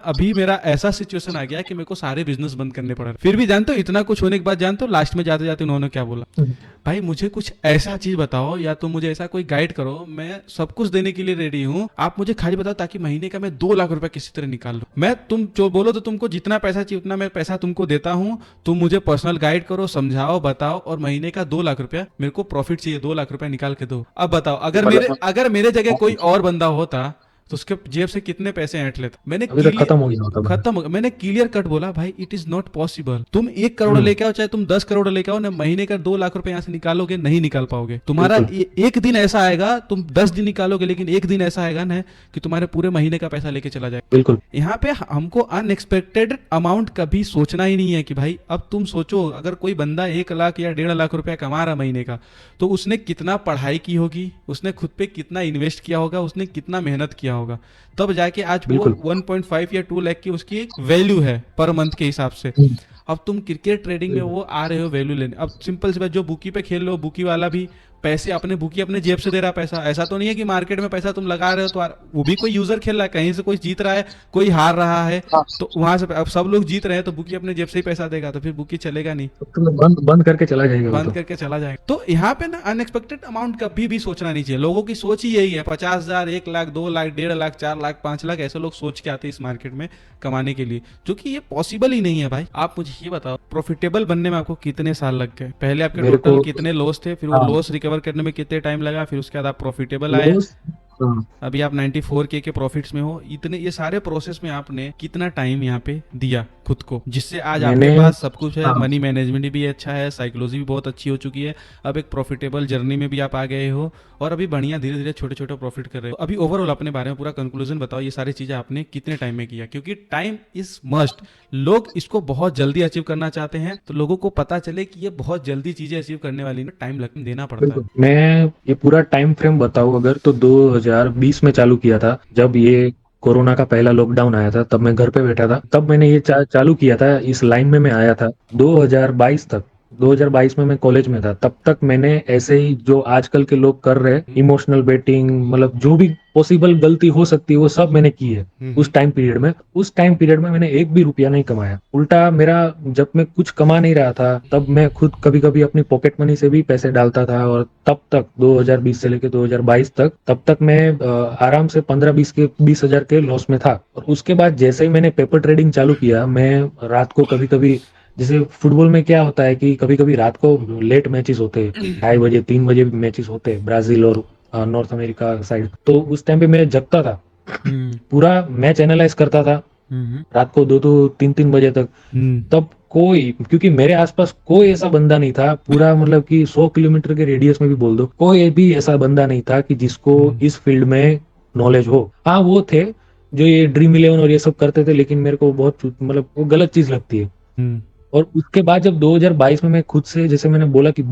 अभी मेरा ऐसा सिचुएशन आ गया कि मेरे को सारे बिजनेस बंद करने पड़ रहे। फिर भी जानते हो इतना कुछ होने के बाद, जानते हो लास्ट में जाते जाते उन्होंने क्या बोला, भाई मुझे कुछ ऐसा चीज बताओ या तो मुझे ऐसा कोई गाइड करो, मैं सब कुछ देने के लिए रेडी हूँ, आप मुझे खाली बताओ ताकि महीने का मैं 2 लाख रुपए किसी तरह निकाल लूं। मैं, तुम जो बोलो तो तुमको जितना पैसा चाहिए उतना मैं पैसा तुमको देता हूँ, तुम मुझे पर्सनल गाइड करो, समझाओ, बताओ, और महीने का 2 लाख रुपया मेरे को प्रॉफिट चाहिए, 2 लाख रुपया निकाल के दो। अब बताओ मतलब अगर मेरे जगह कोई और बंदा होता तो उसके जेब से कितने पैसे ऐंठ लेता। अभी तक खत्म हो गया होता बंदा। खत्म हो गया। मैंने क्लियर कट बोला भाई इट इज नॉट पॉसिबल, तुम 1 करोड़ हम्म, लेके आओ चाहे तुम 10 करोड़ लेके आओ ना, महीने का 2 लाख रुपए यहाँ से निकालोगे, नहीं निकाल पाओगे। तुम्हारा बिल्कुल एक दिन ऐसा आएगा, तुम 10 दिन निकालोगे, लेकिन एक दिन ऐसा आएगा ना कि तुम्हारे पूरे महीने का पैसा लेके चला जाए। बिल्कुल। यहाँ पे हमको अनएक्सपेक्टेड अमाउंट कभी सोचना ही नहीं है कि भाई, अब तुम सोचो अगर कोई बंदा 1 लाख या 1.5 लाख रुपया कमा रहा महीने का, तो उसने कितना पढ़ाई की होगी, उसने खुद पे कितना इन्वेस्ट किया होगा, उसने कितना मेहनत किया होगा, तब जाके आज वो बिल्कुल। 1.5 या 2 लाख की उसकी एक वैल्यू है पर मंथ के हिसाब से। हम्म, अब तुम क्रिकेट ट्रेडिंग में वो आ रहे हो वैल्यू लेने। अब सिंपल सी बात, जो बुकी पे खेल रहे हो, बुकी वाला भी पैसे अपने बुकी अपने जेब से दे रहा पैसा, ऐसा तो नहीं है कि मार्केट में पैसा तुम लगा रहे हो तो वो भी कोई यूजर खेल रहा है, कहीं से कोई जीत रहा है, कोई हार रहा है, हाँ। तो वहां से अब सब लोग जीत रहे हैं तो बुकी अपने जेब से ही पैसा देगा, तो फिर बुकी चलेगा नहीं, तो बंद बंद करके चला जाएगा वो बंद तो। करके चला जाएगा। तो यहाँ पे ना अनएक्सपेक्टेड अमाउंट कभी भी सोचना नहीं चाहिए। लोगों की सोच ही यही है 50,000, 1 लाख, 2 लाख, 1.5 लाख, 4 लाख, 5 लाख, ऐसे लोग सोच के आते हैं इस मार्केट में कमाने के लिए, जो कि ये पॉसिबल ही नहीं है भाई। आप मुझे ये बताओ प्रॉफिटेबल बनने में आपको कितने साल लग गए, पहले आपके मेरे टोटल को। कितने लॉस थे, फिर वो हाँ। लॉस रिकवर करने में कितने टाइम लगा, फिर उसके बाद आप प्रॉफिटेबल आए, लॉस। हाँ। अभी आप 94K के प्रॉफिट्स में हो। इतने ये सारे प्रोसेस में आपने कितना टाइम यहाँ पे दिया खुद को, जिससे आज आपके मैंने। पास सब कुछ है, हाँ। मनी मैनेजमेंट भी अच्छा है, साइकोलॉजी भी बहुत अच्छी हो चुकी है, अब एक प्रॉफिटेबल जर्नी में भी आप आ गए हो, और अभी बढ़िया धीरे धीरे छोटे छोटे प्रॉफिट कर रहे हो। अभी ओवरऑल अपने बारे में पूरा कंक्लूजन बताओ, ये सारी चीजें आपने कितने टाइम में किया, क्योंकि टाइम इज मस्ट। लोग इसको बहुत जल्दी अचीव करना चाहते हैं, तो लोगों को पता चले कि ये बहुत जल्दी चीजें अचीव करने वाली में टाइम देना पड़ता है। बिल्कुल, मैं ये पूरा टाइम फ्रेम बताऊं अगर, तो 2020 में चालू किया था, जब ये कोरोना का पहला लॉकडाउन आया था, तब मैं घर पे बैठा था, तब मैंने ये चालू किया था, इस लाइन में मैं आया था 2022 तक। 2022 में मैं कॉलेज में था, तब तक मैंने ऐसे ही जो आजकल के लोग कर रहे हैं, इमोशनल बेटिंग, मतलब जो भी पॉसिबल गलती हो सकती है वो सब मैंने की है उस टाइम पीरियड में। उस टाइम पीरियड में मैंने एक भी रुपया नहीं कमाया। उल्टा मेरा, जब मैं कुछ कमा नहीं रहा था तब मैं खुद कभी कभी अपनी पॉकेट मनी से भी पैसे डालता था, और तब तक 2020 से लेकर 2022 तक, तब तक मैं आराम से 15-20 के लॉस में था। और उसके बाद जैसे ही मैंने पेपर ट्रेडिंग चालू किया, मैं रात को कभी कभी, जैसे फुटबॉल में क्या होता है कि कभी कभी रात को लेट मैचेस होते हैं, 2:30 3 बजे भी मैचेस होते हैं ब्राजील और नॉर्थ अमेरिका साइड, तो उस टाइम पे मैं जगता था, पूरा मैच एनालाइज करता था रात को 2-2 3-3 बजे तक। तब कोई, क्योंकि मेरे आसपास कोई ऐसा बंदा नहीं था पूरा, मतलब कि 100 किलोमीटर के रेडियस में भी बोल दो, कोई भी ऐसा बंदा नहीं था कि जिसको इस फील्ड में नॉलेज हो। हाँ, वो थे जो ये ड्रीम 11 और ये सब करते थे, लेकिन मेरे को बहुत, मतलब वो गलत चीज लगती है। और उसके बाद जब 2022 में मैं खुद से, जैसे मैंने बोला कि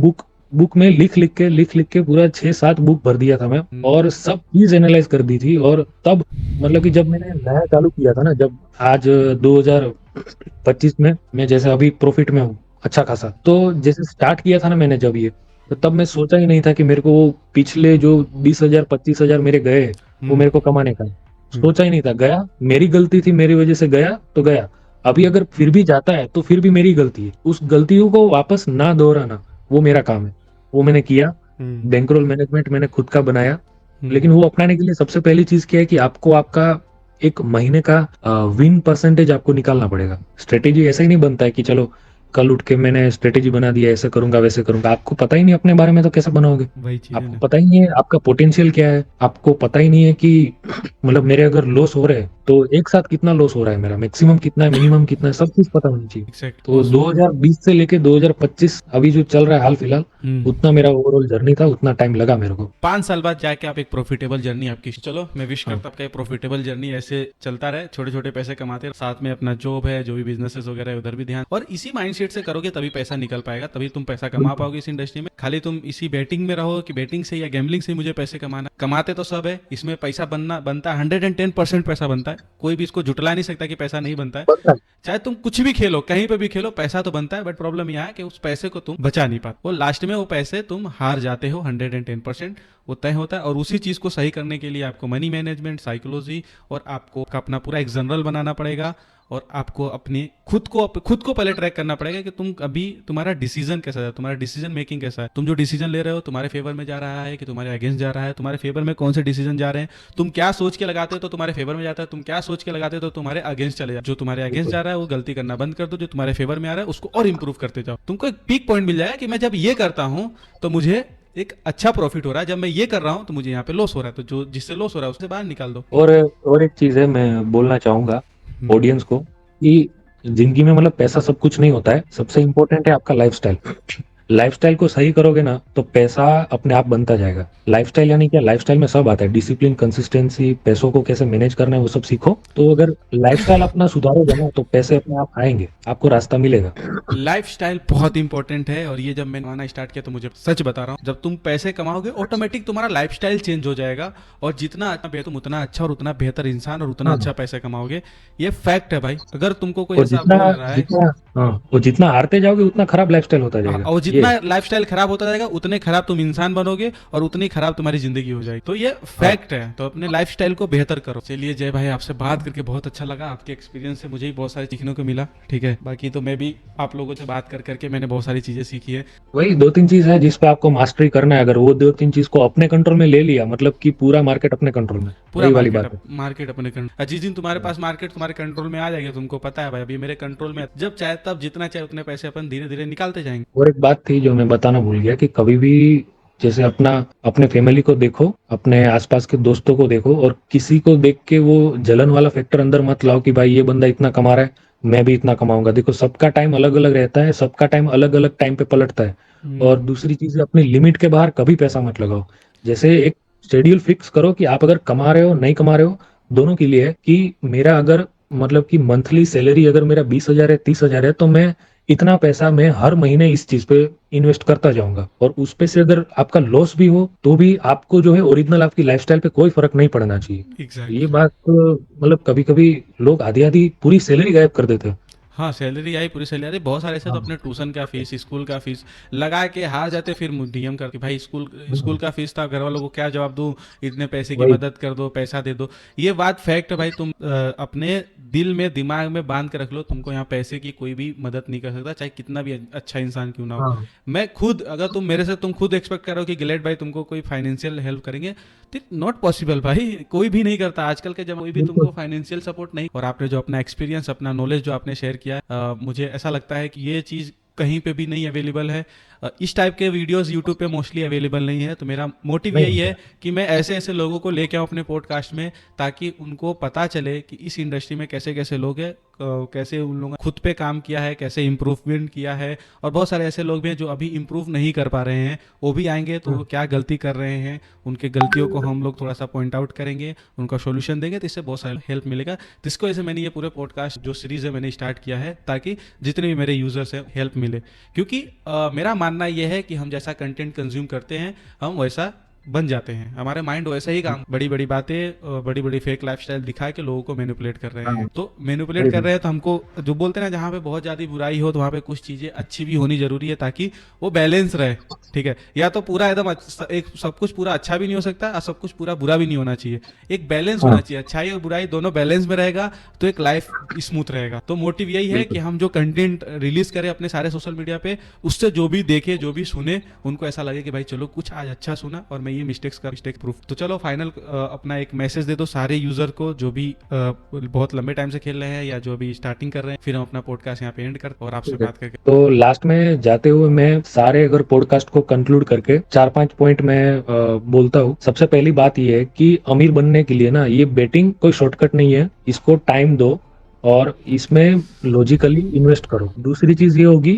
बुक में लिख लिख के पूरा 6-7 बुक भर दिया था मैं, और सब चीज एनालाइज कर दी थी। और तब मतलब कि जब मैंने नया चालू किया था ना, जब आज 2025 में मैं जैसे अभी प्रॉफिट में हूँ अच्छा खासा, तो जैसे स्टार्ट किया था ना मैंने जब ये, तो तब मैं सोचा ही नहीं था कि मेरे को वो पिछले जो 20,000 25,000 मेरे गए वो मेरे को कमाने का, सोचा ही नहीं था। गया, मेरी गलती थी, मेरी वजह से गया तो गया। अभी अगर फिर भी जाता है तो फिर भी मेरी गलती है, उस गलतियों को वापस ना दोहराना वो मेरा काम है, वो मैंने किया। बैंकरोल मैनेजमेंट मैंने खुद का बनाया। हम्म। लेकिन वो अपनाने के लिए सबसे पहली चीज क्या है कि आपको आपका एक महीने का विन परसेंटेज आपको निकालना पड़ेगा। स्ट्रेटेजी ऐसा ही नहीं बनता है कि चलो कल उठ के मैंने स्ट्रेटेजी बना दिया, ऐसे करूंगा वैसे करूंगा। आपको पता ही नहीं अपने बारे में तो कैसे बनाओगे? वही चीज है आपको ना। पता ही नहीं है आपका पोटेंशियल क्या है, आपको पता ही नहीं है कि मतलब मेरे अगर लॉस हो रहे हैं तो एक साथ कितना लॉस हो रहा है, मेरा मैक्सिमम कितना है, मिनिमम कितना है, सब कुछ पता होनी चाहिए। एग्जैक्ट। तो 2020 से लेके 2025 अभी जो चल रहा है हाल फिलहाल, उतना मेरा ओवरऑल जर्नी था, उतना टाइम लगा मेरे को। 5 साल बाद जाके आप एक प्रॉफिटेबल जर्नी आपकी, चलो मैं विश हाँ। करता हूँ आपका एक प्रॉफिटेबल जर्नी ऐसे चलता रहे, छोटे छोटे पैसे कमाते रहे, साथ में अपना जॉब है जो भी बिजनेसेस वगैरह है उधर भी ध्यान, और इसी माइंडसेट से करोगे तभी पैसा निकल पाएगा, तभी तुम पैसा कमा बिल्कुल। पाओगे इस इंडस्ट्री में। खाली तुम इसी बैटिंग में रहो कि बैटिंग से या गैम्बलिंग से मुझे पैसे कमाना, कमाते तो सब है, इसमें पैसा बनता है 110% पैसा बनता है, कोई भी इसको जुटला नहीं सकता कि पैसा नहीं बनता है। बनता है। चाहे तुम कुछ भी खेलो, कहीं पे भी खेलो, पैसा तो बनता है, बट प्रॉब्लम यह है कि उस पैसे को तुम बचा नहीं पाते, वो लास्ट में वो पैसे तुम हार जाते हो। 110% वो तय होता है, और उसी चीज को सही करने के लिए आपको मनी मैनेजमेंट, साइकोलॉजी, और आपको अपना पूरा एक जनरल बनाना पड़ेगा, और आपको अपनी खुद को पहले ट्रैक करना पड़ेगा कि तुम अभी तुम्हारा डिसीजन कैसा है, तुम्हारा डिसीजन मेकिंग कैसा है, तुम जो डिसीजन ले रहे हो तुम्हारे फेवर में जा रहा है कि तुम्हारे अगेंस्ट जा रहा है, तुम्हारे फेवर में कौन से डिसीजन जा रहे हैं, तुम क्या सोच के लगाते हो तो तुम्हारे फेवर में जाता है, तुम क्या सोच के लगाते हो तो तुम्हारे अगेंस्ट चले जाओ। जो तुम्हारे अगेंस्ट जा रहा है वो गलती करना बंद कर दो, जो तुम्हारे फेवर में आ रहा है उसको और इंप्रूव करते जाओ। तुमको एक पीक पॉइंट मिल जाएगा कि मैं जब ये करता हूं तो मुझे एक अच्छा प्रॉफिट हो रहा है, जब मैं ये कर रहा हूं तो मुझे यहाँ पे लॉस हो रहा है, तो जो जिससे लॉस हो रहा है उससे बाहर निकाल दो। और एक चीज है, मैं बोलना चाहूंगा ऑडियंस को कि जिंदगी में मतलब पैसा सब कुछ नहीं होता है, सबसे इम्पोर्टेंट है आपका लाइफस्टाइल। लाइफस्टाइल को सही करोगे ना तो पैसा अपने आप बनता जाएगा। लाइफस्टाइल यानी क्या? लाइफस्टाइल में सब आता है, डिसिप्लिन, कंसिस्टेंसी, पैसों को कैसे मैनेज करना है वो सब सीखो। तो अगर लाइफस्टाइल अपना सुधारोगे ना तो पैसे अपने आप आएंगे, आपको रास्ता मिलेगा। लाइफस्टाइल बहुत इंपॉर्टेंट है, और ये जब मैंने आना स्टार्ट किया तो मुझे सच बता रहा हूँ, जब तुम पैसे कमाओगे ऑटोमेटिक तुम्हारा लाइफस्टाइल चेंज हो जाएगा, और जितना अच्छा तुम उतना अच्छा और उतना बेहतर इंसान और उतना हाँ। अच्छा पैसे कमाओगे। ये फैक्ट है भाई। अगर तुमको कोई और ऐसा जितना बोल रहा है, जितना हाँ, और जितना हारते जाओगे उतना खराब लाइफस्टाइल होता जाएगा। और ये जितना लाइफस्टाइल खराब होता जाएगा उतने खराब तुम इंसान बनोगे, और उतनी खराब तुम्हारी जिंदगी हो जाएगी। तो ये फैक्ट है, तो अपने लाइफस्टाइल को बेहतर करो। चलिए जय भाई, आपसे बात करके बहुत अच्छा लगा, आपके एक्सपीरियंस से मुझे भी बहुत सारे सीखने को मिला। ठीक है, बाकी तो मैं भी आप लोगों से बात कर करके मैंने बहुत सारी चीजें सीखी है। वही 2-3 चीज है जिस पे आपको मास्टरी करना है, अगर वो 2-3 चीज को अपने कंट्रोल में ले लिया मतलब कि पूरा मार्केट अपने कंट्रोल में, पूरा वही वाली बात है। मार्केट अपने कंट्रोल, जिस दिन तुम्हारे पास मार्केट तुम्हारे कंट्रोल में आ जाएगी, तुमको पता है भाई अभी मेरे कंट्रोल में है, जब चाहे तब जितना चाहे उतने पैसे अपन धीरे धीरे निकालते जाएंगे। और एक बात थी जो मैं बताना भूल गया कि कभी भी जैसे अपने फैमिली को देखो, अपने आसपास के दोस्तों को देखो, और किसी को देख के वो जलन वाला फैक्टर अंदर मत लाओ कि भाई ये बंदा इतना कमा रहा है, मैं भी इतना कमाऊंगा। देखो सबका टाइम अलग अलग रहता है, सबका टाइम अलग अलग टाइम पे पलटता है। और दूसरी चीज है, अपनी लिमिट के बाहर कभी पैसा मत लगाओ। जैसे एक शेड्यूल फिक्स करो कि आप अगर कमा रहे हो नहीं कमा रहे हो, दोनों के लिए है कि मेरा अगर मतलब कि मंथली सैलरी अगर मेरा 20,000 है, 30,000 है, तो मैं इतना पैसा मैं हर महीने इस चीज पे इन्वेस्ट करता जाऊंगा। और उस पे से अगर आपका लॉस भी हो तो भी आपको जो है ओरिजिनल आपकी लाइफस्टाइल पे कोई फर्क नहीं पड़ना चाहिए। ये एग्जैक्टली। बात मतलब कभी कभी लोग आधी आधी पूरी सैलरी गायब कर देते हैं। हाँ, सैलरी आई, पूरी सैलरी आई, बहुत सारे ऐसे तो हाँ, अपने ट्यूशन का फीस, स्कूल का फीस लगा के हार जाते, फिर डीएम करके भाई स्कूल स्कूल का फीस था, घर वालों को क्या जवाब दूं, इतने पैसे की वही। मदद कर दो, पैसा दे दो। ये बात फैक्ट है भाई, तुम अपने दिल में दिमाग में बांध के रख लो, तुमको यहाँ पैसे की कोई भी मदद नहीं कर सकता, चाहे कितना भी अच्छा इंसान क्यों ना हो। हाँ, मैं खुद, अगर तुम मेरे से तुम खुद एक्सपेक्ट करो कि गिलेट भाई तुमको कोई फाइनेंशियल हेल्प करेंगे, तो नॉट पॉसिबल भाई, कोई भी नहीं करता आजकल के, जब कोई भी तुमको बिल्कुल। फाइनेंशियल सपोर्ट नहीं। और आपने जो अपना एक्सपीरियंस, अपना नॉलेज जो आपने शेयर किया है, मुझे ऐसा लगता है कि ये चीज़ कहीं पे भी नहीं अवेलेबल है। इस टाइप के वीडियोस यूट्यूब पे मोस्टली अवेलेबल नहीं है, तो मेरा मोटिव नहीं यही है होता। कि मैं ऐसे ऐसे लोगों को लेके आऊँ अपने पॉडकास्ट में, ताकि उनको पता चले कि इस इंडस्ट्री में कैसे कैसे लोग हैं, कैसे उन लोगों ने खुद पे काम किया है, कैसे इम्प्रूवमेंट किया है। और बहुत सारे ऐसे लोग भी हैं जो अभी इम्प्रूव नहीं कर पा रहे हैं, वो भी आएंगे तो वो क्या गलती कर रहे हैं, उनके गलतियों को हम लोग थोड़ा सा पॉइंट आउट करेंगे, उनका सोल्यूशन देंगे, तो इससे बहुत सारा हेल्प मिलेगा। तो इसको ऐसे मैंने ये पूरे पॉडकास्ट जो सीरीज है मैंने स्टार्ट किया है, ताकि जितने भी मेरे यूजर्स हैं हेल्प मिले। क्योंकि मेरा मानना यह है कि हम जैसा कंटेंट कंज्यूम करते हैं हम वैसा बन जाते हैं, हमारे माइंड वैसे ही काम, बड़ी बड़ी बातें, बड़ी बड़ी फेक लाइफस्टाइल दिखा के लोगों को मैनिपुलेट कर रहे हैं। हाँ, तो मैनिपुलेट वही कर तो। रहे हैं, तो हमको जो बोलते हैं ना, जहाँ पे बहुत ज्यादा बुराई हो तो वहाँ पे कुछ चीजें अच्छी भी होनी जरूरी है, ताकि वो बैलेंस रहे। ठीक है, या तो पूरा एकदम एक सब कुछ पूरा अच्छा भी नहीं हो सकता और सब कुछ पूरा बुरा भी नहीं होना चाहिए, एक बैलेंस होना हाँ, चाहिए, अच्छाई और बुराई दोनों बैलेंस में रहेगा तो एक लाइफ स्मूथ रहेगा। तो मोटिव यही है कि बिल्कुल। हम जो कंटेंट रिलीज करें अपने सारे सोशल मीडिया पे, उससे जो भी देखे जो भी सुने, उनको ऐसा लगे कि भाई चलो कुछ आज अच्छा सुना और मैं ये मिस्टेक प्रूफ। तो चलो फाइनल अपना एक मैसेज दे दो सारे यूजर को जो भी बहुत लंबे टाइम से खेल रहे हैं या जो भी स्टार्टिंग कर रहे हैं, फिर हम अपना पॉडकास्ट यहाँ पे एंड करते हैं और आपसे ठीक है। बात करके। तो लास्ट में जाते हुए मैं सारे अगर पॉडकास्ट को कंक्लूड करके 4-5 पॉइंट मैं बोलता हूँ। सबसे पहली बात ये है कि अमीर बनने के लिए ना ये बेटिंग कोई शॉर्टकट नहीं है, इसको टाइम दो और इसमें लॉजिकली इन्वेस्ट करो। दूसरी चीज ये होगी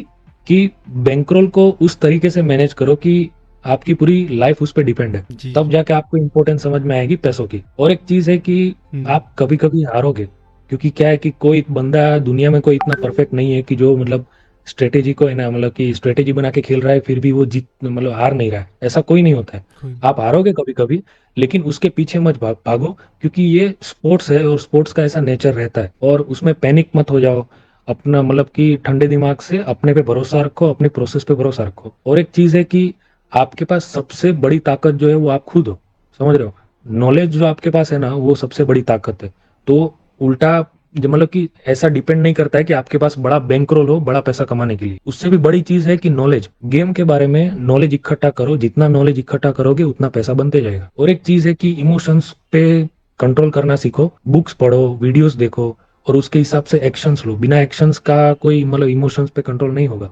कि बैंकरोल को उस तरीके से मैनेज करो कि आपकी पूरी लाइफ उस पर डिपेंड है, जी तब जाके आपको इम्पोर्टेंस समझ में आएगी पैसों की। और एक चीज है कि आप कभी कभी हारोगे, क्योंकि क्या है कि कोई बंदा दुनिया में कोई इतना परफेक्ट नहीं है कि जो मतलब स्ट्रेटेजी को है ना, मतलब कि स्ट्रेटेजी बना के खेल रहा है फिर भी वो जीत मतलब हार नहीं रहा है, ऐसा कोई नहीं होता है। कोई आप हारोगे कभी कभी, लेकिन उसके पीछे मत भागो, क्योंकि ये स्पोर्ट्स है और स्पोर्ट्स का ऐसा नेचर रहता है। और उसमें पैनिक मत हो जाओ, अपना मतलब कि ठंडे दिमाग से अपने पे भरोसा रखो, अपने प्रोसेस पे भरोसा रखो। और एक चीज है कि आपके पास सबसे बड़ी ताकत जो है वो आप खुद हो, समझ रहे हो। नॉलेज जो आपके पास है ना वो सबसे बड़ी ताकत है। तो उल्टा जो मतलब कि ऐसा डिपेंड नहीं करता है कि आपके पास बड़ा बैंकरोल हो बड़ा पैसा कमाने के लिए। उससे भी बड़ी चीज है कि नॉलेज, गेम के बारे में नॉलेज इकट्ठा करो, जितना नॉलेज इकट्ठा करोगे उतना पैसा बनते जाएगा। और एक चीज है कि इमोशंस पे कंट्रोल करना सीखो, बुक्स पढ़ो, वीडियोस देखो और उसके हिसाब से एक्शंस लो। बिना एक्शंस का कोई मतलब इमोशंस पे कंट्रोल नहीं होगा।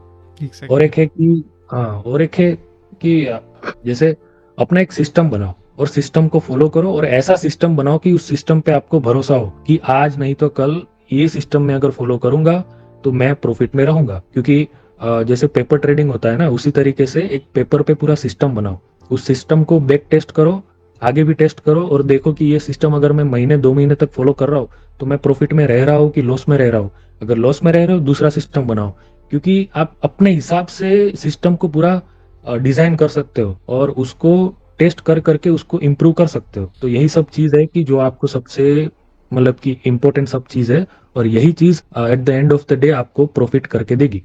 और एग्जैक्टली। एक है कि हाँ, और एक है कि जैसे अपना एक सिस्टम बनाओ और सिस्टम को फॉलो करो, और ऐसा सिस्टम बनाओ कि उस सिस्टम पे आपको भरोसा हो कि आज नहीं तो कल ये सिस्टम में अगर फॉलो करूंगा तो मैं प्रॉफिट में रहूंगा। क्योंकि जैसे पेपर ट्रेडिंग होता है ना, उसी तरीके से एक पेपर पे पूरा सिस्टम बनाओ, उस सिस्टम को बैक टेस्ट करो, आगे भी टेस्ट करो और देखो कि ये सिस्टम अगर मैं महीने 2 महीने तक फॉलो कर रहा हूँ तो मैं प्रॉफिट में रह रहा हूँ कि लॉस में रह रहा हूँ। अगर लॉस में रह रहे हो दूसरा सिस्टम बनाओ, क्योंकि आप अपने हिसाब से सिस्टम को पूरा डिजाइन कर सकते हो और उसको टेस्ट कर करके उसको इम्प्रूव कर सकते हो। तो यही सब चीज है कि जो आपको सबसे मतलब कि इम्पोर्टेंट सब चीज है, और यही चीज at the end of the day आपको प्रॉफिट करके देगी।